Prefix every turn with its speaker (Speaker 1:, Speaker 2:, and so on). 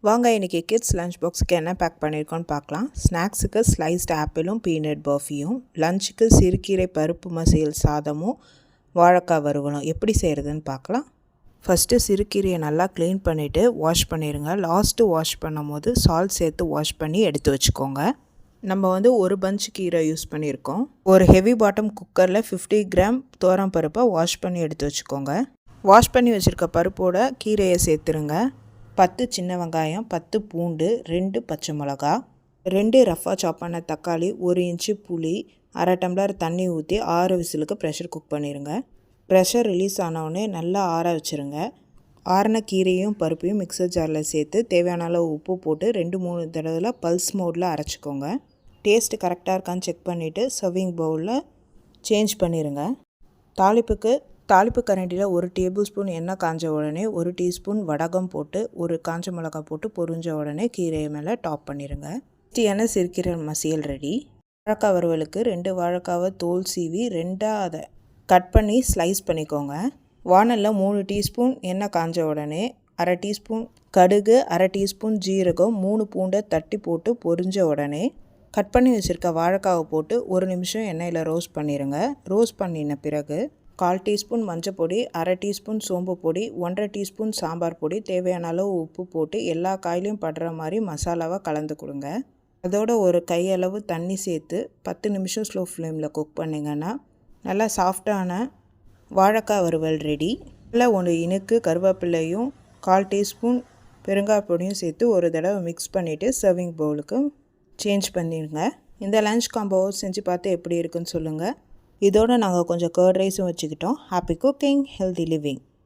Speaker 1: வாங்க இன்றைக்கி kids lunch பாக்ஸுக்கு என்ன பேக் பண்ணியிருக்கோன்னு பார்க்கலாம். ஸ்நாக்ஸுக்கு ஸ்லைஸ்டு ஆப்பிளும் பீனட் பர்ஃபியும், லஞ்சுக்கு சிறுகீரை பருப்பு மசியல் சாதமும் வாழைக்காய் வறுவலும் எப்படி செய்கிறதுன்னு பார்க்கலாம். ஃபஸ்ட்டு சிறுகீரையை நல்லா க்ளீன் பண்ணிவிட்டு வாஷ் பண்ணிடுங்க. லாஸ்ட்டு வாஷ் பண்ணும் போது சால்ட் சேர்த்து வாஷ் பண்ணி எடுத்து வச்சுக்கோங்க. நம்ம ஒரு பஞ்ச் கீரை யூஸ் பண்ணியிருக்கோம். ஒரு ஹெவி பாட்டம் குக்கரில் 50 கிராம் துவரம் பருப்பை வாஷ் பண்ணி எடுத்து வச்சுக்கோங்க. வாஷ் பண்ணி வச்சுருக்க பருப்போட கீரையை சேர்த்துருங்க. 10 சின்ன வெங்காயம், 10 பூண்டு, 2 பச்சை மிளகா, 2 ரஃபாக சாப் பண்ண தக்காளி, 1 இன்ச்சு புளி, அரை டம்ளர் தண்ணி ஊற்றி 6 விசிலுக்கு ப்ரெஷர் குக் பண்ணிடுங்க. ப்ரெஷர் ரிலீஸ் ஆனவுடனே நல்லா ஆற வச்சுருங்க. ஆறின கீரையும் பருப்பையும் மிக்சர் ஜாரில் சேர்த்து தேவையான அளவு உப்பு போட்டு 2-3 தடவை பல்ஸ் மோடில் அரைச்சிக்கோங்க. டேஸ்ட்டு கரெக்டாக இருக்கான்னு செக் பண்ணிவிட்டு சர்விங் பவுலில் சேஞ்ச் பண்ணிடுங்க. தாளிப்பு கரண்டியில் 1 டேபிள் ஸ்பூன் எண்ணெய் காஞ்ச உடனே 1 டீஸ்பூன் வடகம் போட்டு 1 காஞ்ச மிளகாய் போட்டு பொரிஞ்ச உடனே கீரையை மேலே டாப் பண்ணிடுங்க. டேஸ்டியான சிறுகீரை மசியல் ரெடி. வாழைக்காய் வறுவலுக்கு 2 வாழைக்காவை தோல் சீவி 2ஆக அதை கட் பண்ணி ஸ்லைஸ் பண்ணிக்கோங்க. வானலில் 3 டீஸ்பூன் எண்ணெய் காஞ்ச உடனே அரை டீஸ்பூன் கடுகு, அரை டீஸ்பூன் ஜீரகம், 3 பூண்டை தட்டி போட்டு பொரிஞ்ச உடனே கட் பண்ணி வச்சுருக்க வாழைக்காவை போட்டு 1 நிமிஷம் எண்ணெயில் ரோஸ்ட் பண்ணிடுங்க. ரோஸ்ட் பண்ணின பிறகு 1/4 டீஸ்பூன் மஞ்சள் பொடி, அரை டீஸ்பூன் சோம்பு பொடி, 1/2 டீஸ்பூன் சாம்பார் பொடி, தேவையான அளவு உப்பு போட்டு எல்லா காயிலையும் படுற மாதிரி மசாலாவை கலந்து கொடுங்க. அதோட ஒரு கையளவு தண்ணி சேர்த்து 10 நிமிஷம் ஸ்லோ ஃப்ளேமில் குக் பண்ணிங்கன்னா நல்லா சாஃப்டான வாழைக்காய் வறுவல் ரெடி. நல்லா 1 இனுக்கு கருவேப்பிலையும் 1/4 டீஸ்பூன் பெருங்காய பொடியும் சேர்த்து ஒரு தடவை மிக்ஸ் பண்ணிவிட்டு சர்விங் பவுலுக்கு சேஞ்ச் பண்ணிடுங்க. இந்த லஞ்ச் காம்போவை செஞ்சு பார்த்து எப்படி இருக்குன்னு சொல்லுங்கள். இதோடு நாங்கள் கொஞ்சம் கர்ட் ரைஸும் வச்சுக்கிட்டோம். Happy cooking, healthy living.